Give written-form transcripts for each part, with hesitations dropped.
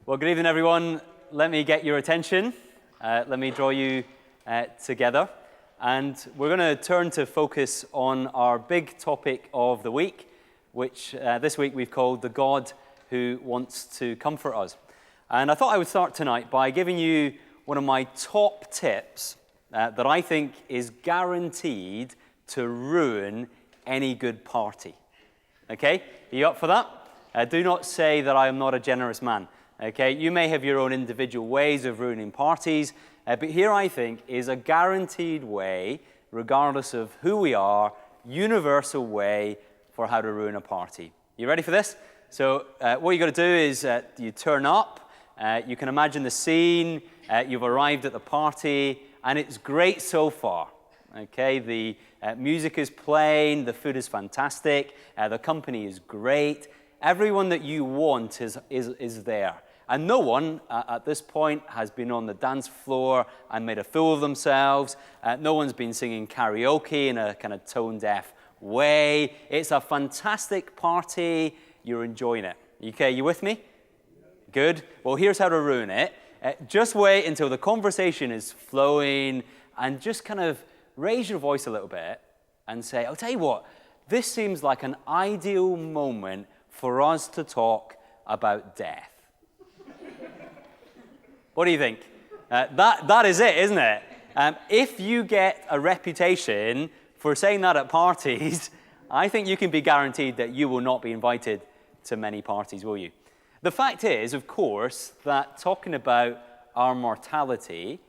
Well, good evening, everyone. Let me get your attention. Let me draw you together. And we're going to turn to focus on our big topic of the week, which this week we've called The God Who Wants to Comfort Us. And I thought I would start tonight by giving you one of my top tips that I think is guaranteed to ruin any good party. Okay? Are you up for that? Do not say that I am not a generous man. Okay? You may have your own individual ways of ruining parties, but here I think is a guaranteed way, regardless of who we are, universal way for how to ruin a party. You ready for this? So what you got to do is you turn up. You can imagine the scene. You've arrived at the party, and it's great so far. Okay, the music is playing, the food is fantastic, the company is great. Everyone that you want is there. And no one at this point has been on the dance floor and made a fool of themselves. No one's been singing karaoke in a kind of tone-deaf way. It's a fantastic party. You're enjoying it. Okay, you with me? Good. Well, here's how to ruin it. Just wait until the conversation is flowing and just kind of raise your voice a little bit and say, I'll tell you what, this seems like an ideal moment for us to talk about death. What do you think? That is it, isn't it? If you get a reputation for saying that at parties, I think you can be guaranteed that you will not be invited to many parties, will you? The fact is, of course, that talking about our mortality,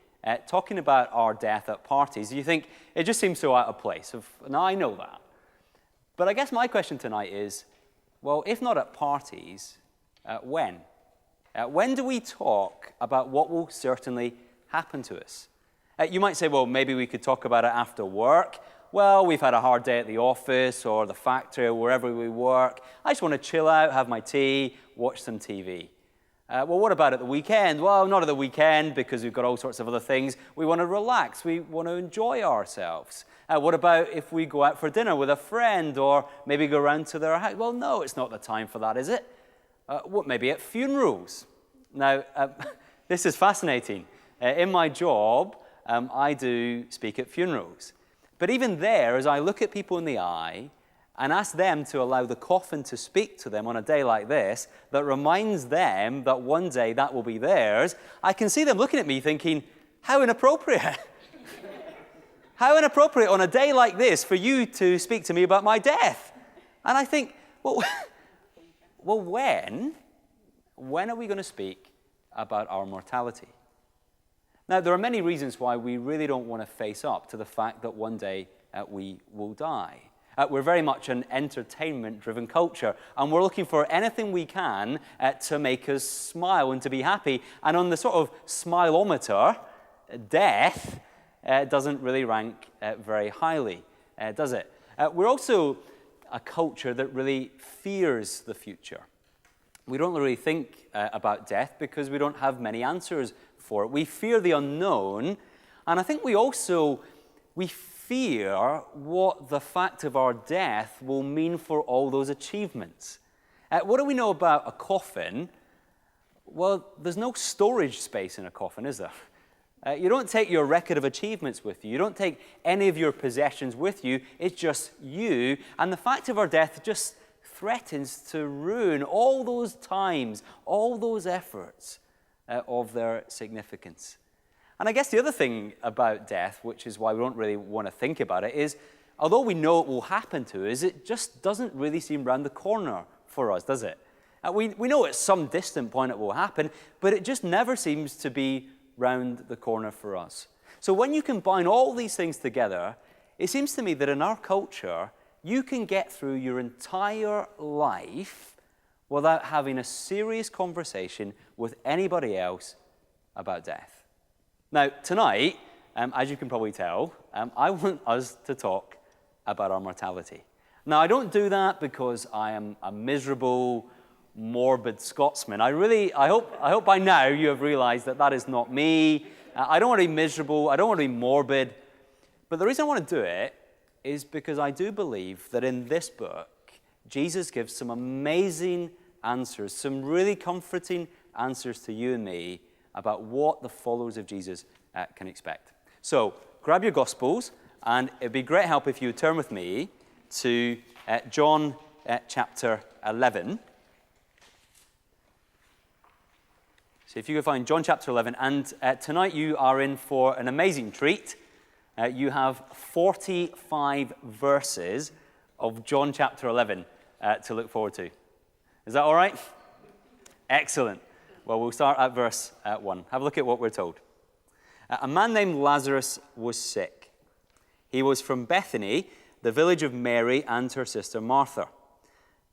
talking about our death at parties, you think it just seems so out of place. Now, I know that. But I guess my question tonight is, well, if not at parties, when? When do we talk about what will certainly happen to us? You might say, well, maybe we could talk about it after work. Well, we've had a hard day at the office or the factory or wherever we work. I just want to chill out, have my tea, watch some TV. Well, what about at the weekend? Well, not at the weekend because we've got all sorts of other things. We want to relax. We want to enjoy ourselves. What about if we go out for dinner with a friend or maybe go around to their house? Well, no, it's not the time for that, is it? What, maybe at funerals? Now, this is fascinating. In my job, I do speak at funerals. But even there, as I look at people in the eye and ask them to allow the coffin to speak to them on a day like this, that reminds them that one day that will be theirs, I can see them looking at me thinking, how inappropriate. How inappropriate on a day like this for you to speak to me about my death. And I think, well, when are we going to speak about our mortality? Now, there are many reasons why we really don't want to face up to the fact that one day we will die. We're very much an entertainment-driven culture, and we're looking for anything we can to make us smile and to be happy. And on the sort of smileometer, death doesn't really rank very highly, does it? We're also a culture that really fears the future. We don't really think about death because we don't have many answers for it. We fear the unknown, and I think we fear what the fact of our death will mean for all those achievements. What do we know about a coffin? Well, there's no storage space in a coffin, is there? You don't take your record of achievements with you. You don't take any of your possessions with you. It's just you. And the fact of our death just threatens to ruin all those times, all those efforts of their significance. And I guess the other thing about death, which is why we don't really want to think about it, is although we know it will happen to us, it just doesn't really seem round the corner for us, does it? We know at some distant point it will happen, but it just never seems to be round the corner for us. So when you combine all these things together, it seems to me that in our culture, you can get through your entire life without having a serious conversation with anybody else about death. Now, tonight, as you can probably tell, I want us to talk about our mortality. Now, I don't do that because I am a miserable, morbid Scotsman. I hope by now you have realized that is not me. I don't want to be miserable. I don't want to be morbid. But the reason I want to do it is because I do believe that in this book, Jesus gives some amazing answers, some really comforting answers to you and me about what the followers of Jesus can expect. So grab your Gospels, and it'd be great help if you would turn with me to John chapter 11. So if you could find John chapter 11, and tonight you are in for an amazing treat. You have 45 verses of John chapter 11 to look forward to. Is that all right? Excellent. Well, we'll start at verse 1. Have a look at what we're told. A man named Lazarus was sick. He was from Bethany, the village of Mary and her sister Martha.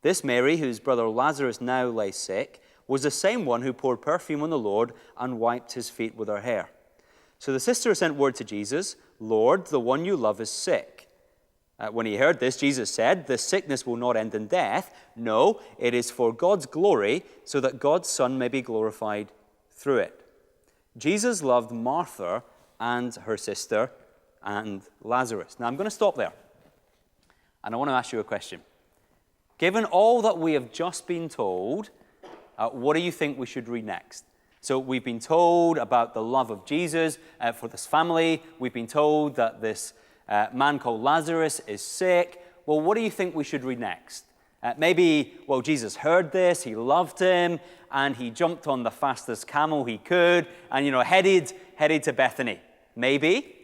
This Mary, whose brother Lazarus now lay sick, was the same one who poured perfume on the Lord and wiped his feet with her hair. So the sister sent word to Jesus, "Lord, the one you love is sick." When he heard this, Jesus said, "The sickness will not end in death. No, it is for God's glory, so that God's Son may be glorified through it." Jesus loved Martha and her sister and Lazarus. Now I'm going to stop there, and I want to ask you a question. Given all that we have just been told, what do you think we should read next? So we've been told about the love of Jesus for this family. We've been told that this man called Lazarus is sick. Well, what do you think we should read next? Maybe, Jesus heard this, he loved him, and he jumped on the fastest camel he could and, headed to Bethany. Maybe.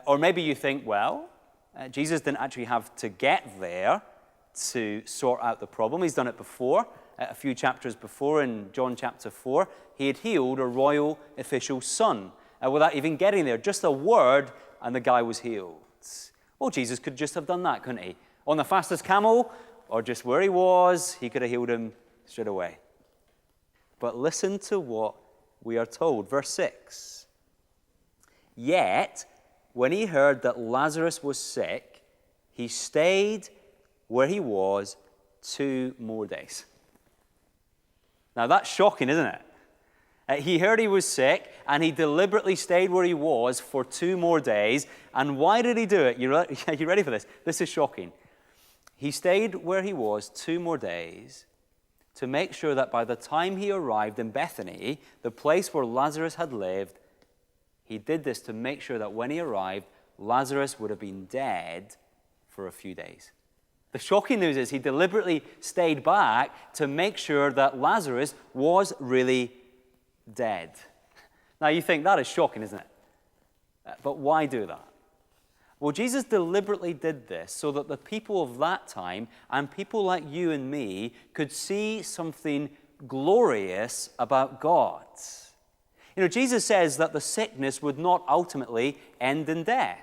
Or maybe you think, Jesus didn't actually have to get there to sort out the problem. He's done it before. A few chapters before, in John chapter 4, he had healed a royal official's son without even getting there. Just a word, and the guy was healed. Well, Jesus could just have done that, couldn't he? On the fastest camel, or just where he was, he could have healed him straight away. But listen to what we are told. Verse 6. Yet, when he heard that Lazarus was sick, he stayed where he was 2 more days. Now, that's shocking, isn't it? He heard he was sick, and he deliberately stayed where he was for 2 more days. And why did he do it? You ready for this? This is shocking. He stayed where he was 2 more days to make sure that by the time he arrived in Bethany, the place where Lazarus had lived, he did this to make sure that when he arrived, Lazarus would have been dead for a few days. The shocking news is he deliberately stayed back to make sure that Lazarus was really dead. Now you think that is shocking, isn't it? But why do that? Well, Jesus deliberately did this so that the people of that time and people like you and me could see something glorious about God. Jesus says that the sickness would not ultimately end in death.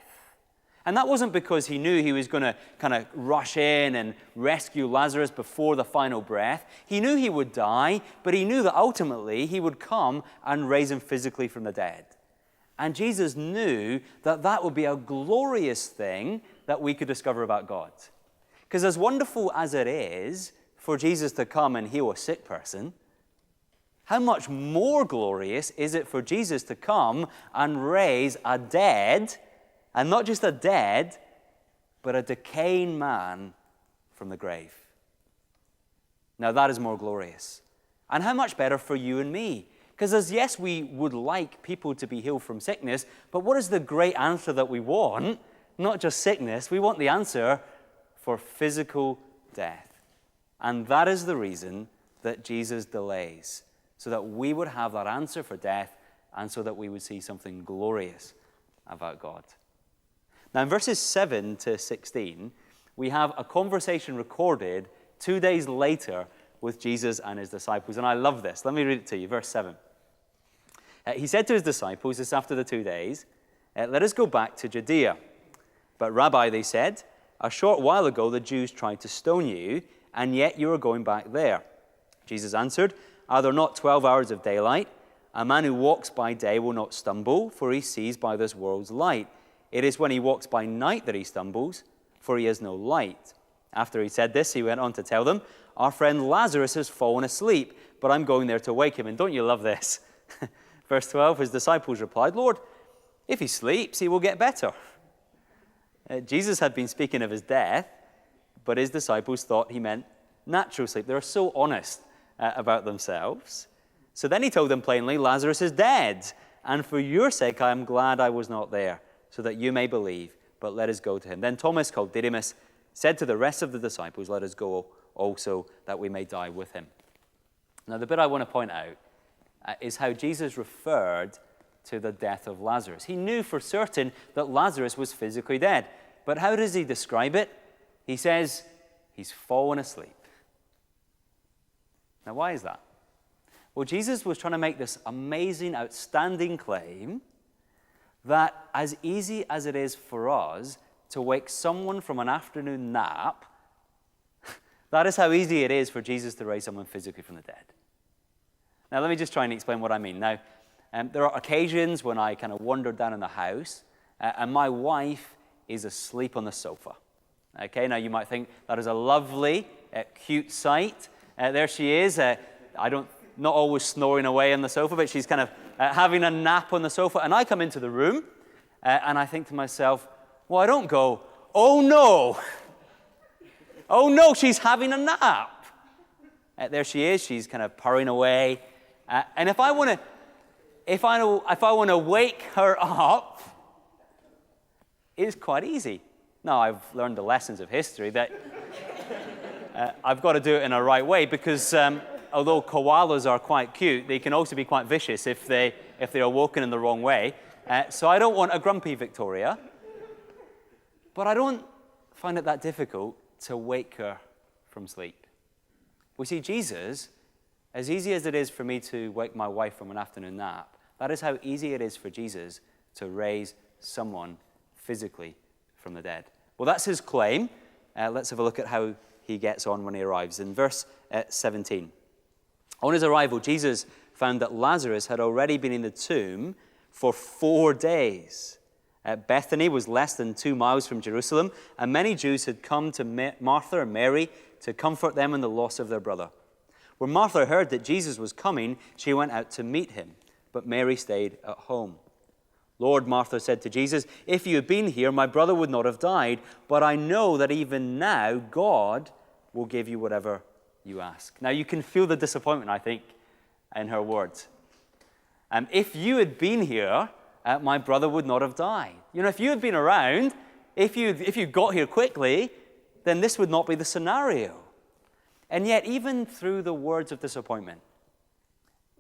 And that wasn't because he knew he was going to kind of rush in and rescue Lazarus before the final breath. He knew he would die, but he knew that ultimately he would come and raise him physically from the dead. And Jesus knew that that would be a glorious thing that we could discover about God. Because as wonderful as it is for Jesus to come and heal a sick person, how much more glorious is it for Jesus to come and raise a dead, and not just a dead, but a decaying man from the grave? Now that is more glorious. And how much better for you and me? Because yes, we would like people to be healed from sickness, but what is the great answer that we want? Not just sickness, we want the answer for physical death. And that is the reason that Jesus delays, so that we would have that answer for death and so that we would see something glorious about God. Now, in verses 7 to 16, we have a conversation recorded 2 days later with Jesus and his disciples. And I love this. Let me read it to you. Verse 7. He said to his disciples, this after the 2 days, "Let us go back to Judea." "But Rabbi," they said, "a short while ago the Jews tried to stone you, and yet you are going back there." Jesus answered, "Are there not 12 hours of daylight? A man who walks by day will not stumble, for he sees by this world's light. It is when he walks by night that he stumbles, for he has no light." After he said this, he went on to tell them, "Our friend Lazarus has fallen asleep, but I'm going there to wake him." And don't you love this? Verse 12, his disciples replied, "Lord, if he sleeps, he will get better." Jesus had been speaking of his death, but his disciples thought he meant natural sleep. They were so honest about themselves. So then he told them plainly, Lazarus is dead, and for your sake I am glad I was not there, so that you may believe, but let us go to him. Then Thomas, called Didymus, said to the rest of the disciples, let us go also, that we may die with him. Now the bit I want to point out is how Jesus referred to the death of Lazarus. He knew for certain that Lazarus was physically dead, but how does he describe it? He says, he's fallen asleep. Now why is that? Well, Jesus was trying to make this amazing, outstanding claim that as easy as it is for us to wake someone from an afternoon nap, that is how easy it is for Jesus to raise someone physically from the dead. Now, let me just try and explain what I mean. Now, there are occasions when I kind of wander down in the house, and my wife is asleep on the sofa. Okay, now you might think that is a lovely, cute sight. There she is. Not always snoring away on the sofa, but she's kind of having a nap on the sofa. And I come into the room, and I think to myself, well, I don't go, oh no, she's having a nap. There she is. She's kind of purring away. And if I want to wake her up, it's quite easy. Now, I've learned the lessons of history that I've got to do it in a right way because although koalas are quite cute, they can also be quite vicious if they are woken in the wrong way. So I don't want a grumpy Victoria, but I don't find it that difficult to wake her from sleep. We see Jesus, as easy as it is for me to wake my wife from an afternoon nap, that is how easy it is for Jesus to raise someone physically from the dead. Well, that's his claim. Let's have a look at how he gets on when he arrives. In verse 17. On his arrival, Jesus found that Lazarus had already been in the tomb for 4 days. Bethany was less than 2 miles from Jerusalem, and many Jews had come to Martha and Mary to comfort them in the loss of their brother. When Martha heard that Jesus was coming, she went out to meet him, but Mary stayed at home. Lord, Martha said to Jesus, if you had been here, my brother would not have died, but I know that even now God will give you whatever you ask. Now, you can feel the disappointment, I think, in her words. If you had been here, my brother would not have died. You know, if you had been around, if you got here quickly, then this would not be the scenario. And yet, even through the words of disappointment,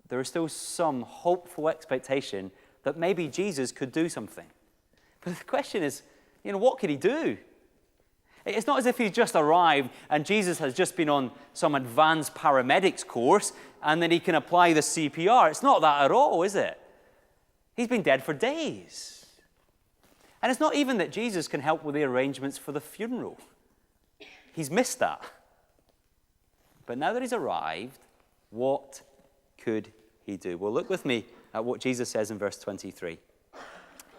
there is still some hopeful expectation that maybe Jesus could do something. But the question is, what could he do? It's not as if he's just arrived and Jesus has just been on some advanced paramedics course and then he can apply the CPR. It's not that at all, is it? He's been dead for days. And it's not even that Jesus can help with the arrangements for the funeral. He's missed that. But now that he's arrived, what could he do? Well, look with me at what Jesus says in verse 23.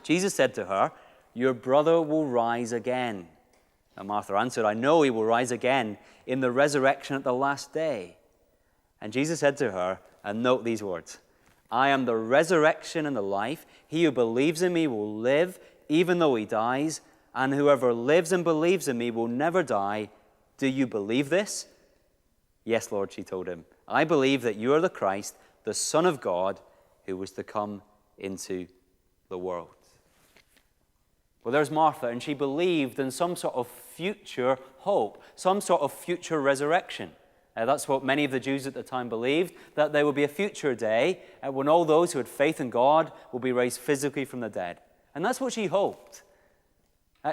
Jesus said to her, your brother will rise again. And Martha answered, I know he will rise again in the resurrection at the last day. And Jesus said to her, and note these words, I am the resurrection and the life. He who believes in me will live, even though he dies, and whoever lives and believes in me will never die. Do you believe this? Yes, Lord, she told him. I believe that you are the Christ, the Son of God, who was to come into the world. Well, there's Martha, and she believed in some sort of future hope, some sort of future resurrection. That's what many of the Jews at the time believed, that there would be a future day when all those who had faith in God will be raised physically from the dead. And that's what she hoped.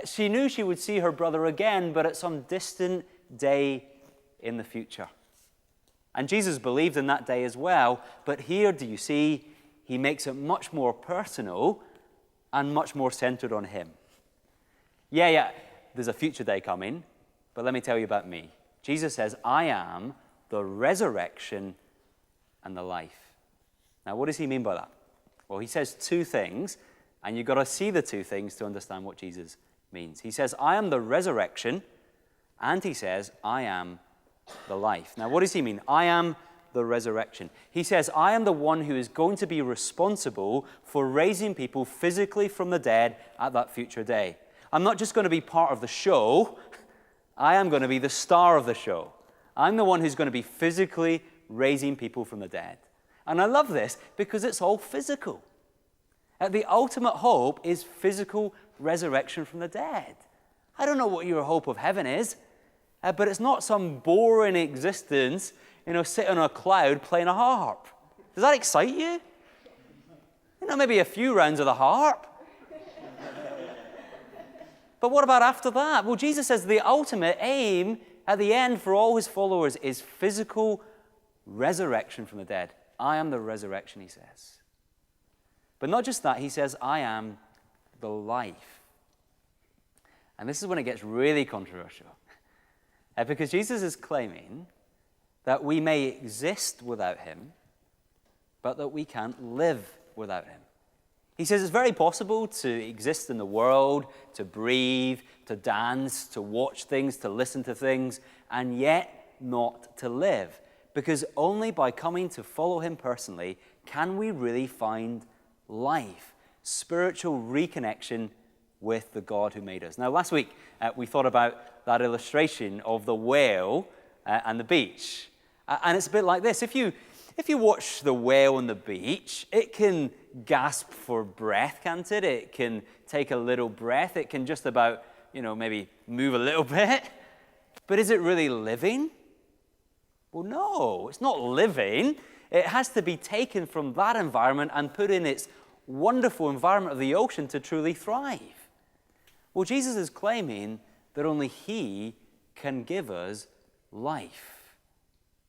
She knew she would see her brother again, but at some distant day in the future. And Jesus believed in that day as well, but here, do you see, he makes it much more personal and much more centered on him. Yeah, there's a future day coming, but let me tell you about me. Jesus says, I am the resurrection and the life. Now, what does he mean by that? Well, he says two things, and you've got to see the two things to understand what Jesus means. He says, I am the resurrection, and he says, I am the life. Now, what does he mean? I am the resurrection. He says, I am the one who is going to be responsible for raising people physically from the dead at that future day. I'm not just going to be part of the show. I am going to be the star of the show. I'm the one who's going to be physically raising people from the dead. And I love this because it's all physical. The ultimate hope is physical resurrection from the dead. I don't know what your hope of heaven is, but it's not some boring existence, sitting on a cloud playing a harp. Does that excite you? Maybe a few rounds of the harp. But what about after that? Well, Jesus says the ultimate aim at the end for all his followers is physical resurrection from the dead. I am the resurrection, he says. But not just that, he says, I am the life. And this is when it gets really controversial. Because Jesus is claiming that we may exist without him, but that we can't live without him. He says it's very possible to exist in the world, to breathe, to dance, to watch things, to listen to things, and yet not to live. Because only by coming to follow him personally can we really find life, spiritual reconnection with the God who made us. Now, last week, we thought about that illustration of the whale and the beach. And it's a bit like this. If you watch the whale on the beach, it can gasp for breath, can't it? It can take a little breath. It can just about, maybe move a little bit. But is it really living? Well, no, it's not living. It has to be taken from that environment and put in its wonderful environment of the ocean to truly thrive. Well, Jesus is claiming that only he can give us life.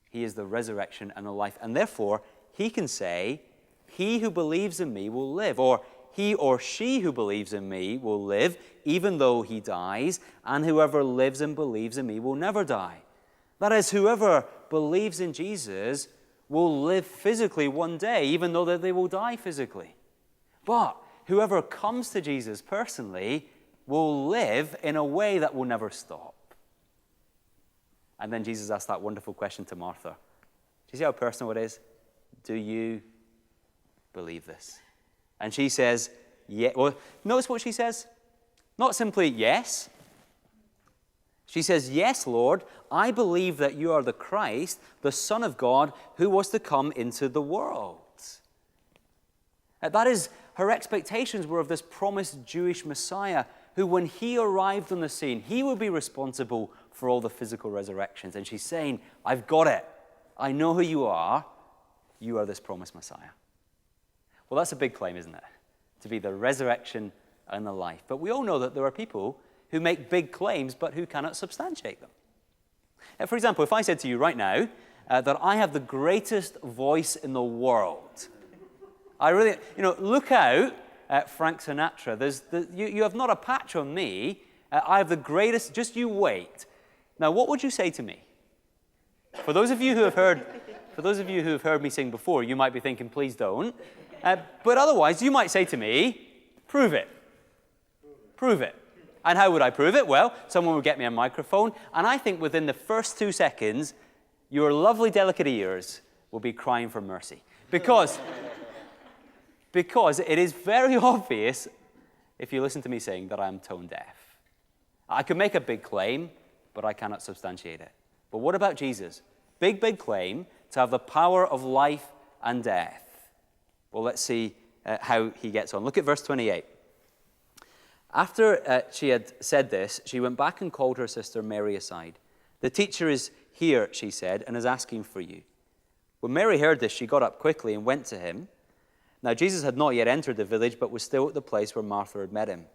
He is the resurrection and the life. And therefore, he can say, he who believes in me will live. Or he or she who believes in me will live, even though he dies. And whoever lives and believes in me will never die. That is, whoever believes in Jesus will live physically one day, even though they will die physically. But whoever comes to Jesus personally will live in a way that will never stop. And then Jesus asked that wonderful question to Martha. Do you see how personal it is? Do you believe this? And she says, yeah. Well, notice what she says. Not simply yes. She says, yes, Lord, I believe that you are the Christ, the Son of God, who was to come into the world. That is, her expectations were of this promised Jewish Messiah who, when he arrived on the scene, he would be responsible for all the physical resurrections. And she's saying, I've got it. I know who you are. You are this promised Messiah. Well, that's a big claim, isn't it? To be the resurrection and the life. But we all know that there are people who make big claims but who cannot substantiate them. For example, if I said to you right now that I have the greatest voice in the world, I really, look out at Frank Sinatra. You have not a patch on me. I have the greatest, just you wait. Now, what would you say to me? For those of you who have heard me sing before, you might be thinking, please don't. But otherwise, you might say to me, prove it. Prove it. And how would I prove it? Well, someone would get me a microphone, and I think within the first 2 seconds, your lovely, delicate ears will be crying for mercy. Because it is very obvious, if you listen to me sing, that I am tone deaf. I can make a big claim, but I cannot substantiate it. But what about Jesus? Big, big claim to have the power of life and death. Well, let's see how he gets on. Look at verse 28. After she had said this, she went back and called her sister Mary aside. The teacher is here, she said, and is asking for you. When Mary heard this, she got up quickly and went to him. Now, Jesus had not yet entered the village, but was still at the place where Martha had met him.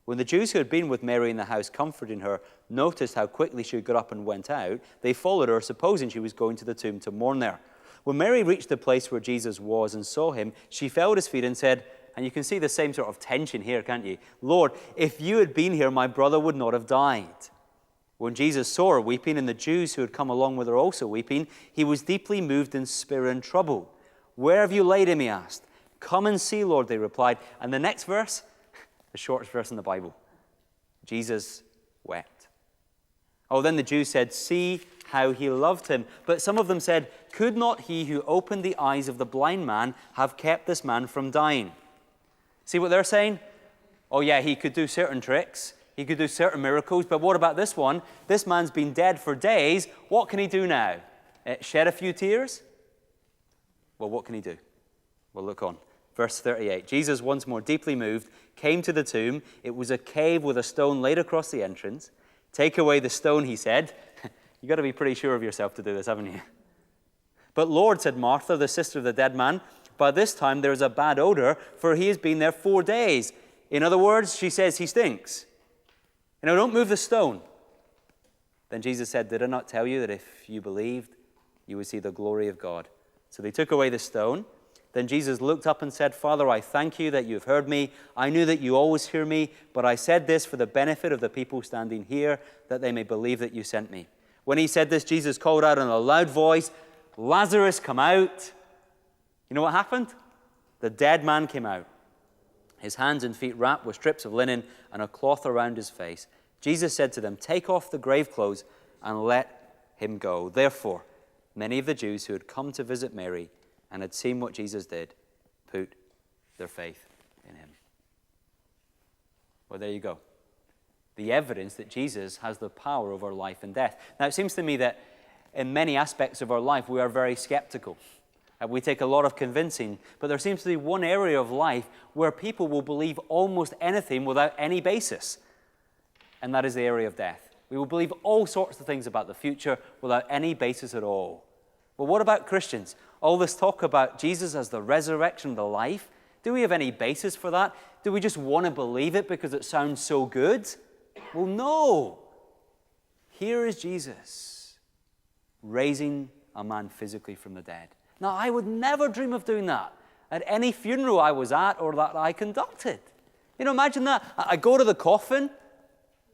When the Jews who had been with Mary in the house, comforting her, noticed how quickly she got up and went out, they followed her, supposing she was going to the tomb to mourn there. When Mary reached the place where Jesus was and saw him, she fell at his feet and said, and you can see the same sort of tension here, can't you? Lord, if you had been here, my brother would not have died. When Jesus saw her weeping, and the Jews who had come along with her also weeping, he was deeply moved in spirit and troubled. Where have you laid him, he asked. Come and see, Lord, they replied. And the next verse, the shortest verse in the Bible, Jesus wept. Oh, then the Jews said, see how he loved him. But some of them said, could not he who opened the eyes of the blind man have kept this man from dying? See what they're saying? Oh yeah, he could do certain tricks. He could do certain miracles. But what about this one? This man's been dead for days. What can he do now? Shed a few tears? Well, what can he do? Well, look on. Verse 38. Jesus, once more deeply moved, came to the tomb. It was a cave with a stone laid across the entrance. Take away the stone, he said. You've got to be pretty sure of yourself to do this, haven't you? But Lord, said Martha, the sister of the dead man, by this time there is a bad odor, for he has been there 4 days. In other words, she says he stinks. Don't move the stone. Then Jesus said, did I not tell you that if you believed, you would see the glory of God? So they took away the stone. Then Jesus looked up and said, Father, I thank you that you have heard me. I knew that you always hear me, but I said this for the benefit of the people standing here, that they may believe that you sent me. When he said this, Jesus called out in a loud voice, Lazarus, come out. You know what happened? The dead man came out, his hands and feet wrapped with strips of linen and a cloth around his face. Jesus said to them, take off the grave clothes and let him go. Therefore, many of the Jews who had come to visit Mary and had seen what Jesus did put their faith in him. Well, there you go. The evidence that Jesus has the power over life and death. Now, it seems to me that in many aspects of our life, we are very skeptical. We take a lot of convincing, but there seems to be one area of life where people will believe almost anything without any basis, and that is the area of death. We will believe all sorts of things about the future without any basis at all. Well, what about Christians? All this talk about Jesus as the resurrection, the life, do we have any basis for that? Do we just want to believe it because it sounds so good? Well, no. Here is Jesus raising a man physically from the dead. Now, I would never dream of doing that at any funeral I was at or that I conducted. Imagine that. I go to the coffin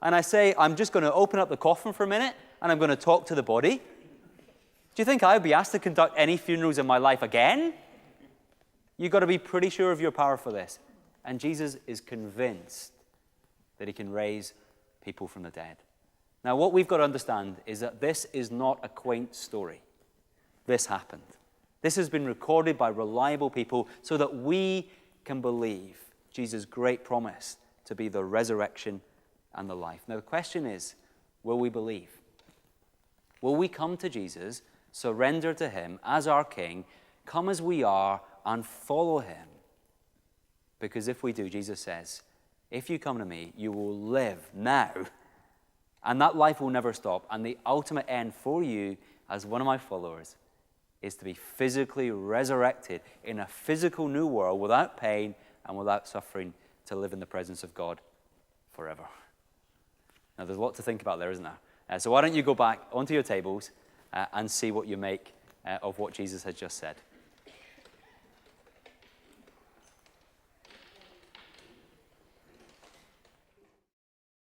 and I say, I'm just going to open up the coffin for a minute and I'm going to talk to the body. Do you think I would be asked to conduct any funerals in my life again? You've got to be pretty sure of your power for this. And Jesus is convinced that he can raise people from the dead. Now, what we've got to understand is that this is not a quaint story. This happened. This has been recorded by reliable people so that we can believe Jesus' great promise to be the resurrection and the life. Now, the question is, will we believe? Will we come to Jesus, surrender to him as our King, come as we are, and follow him? Because if we do, Jesus says, if you come to me, you will live now, and that life will never stop. And the ultimate end for you as one of my followers is to be physically resurrected in a physical new world without pain and without suffering, to live in the presence of God forever. Now, there's a lot to think about there, isn't there? So why don't you go back onto your tables and see what you make of what Jesus has just said.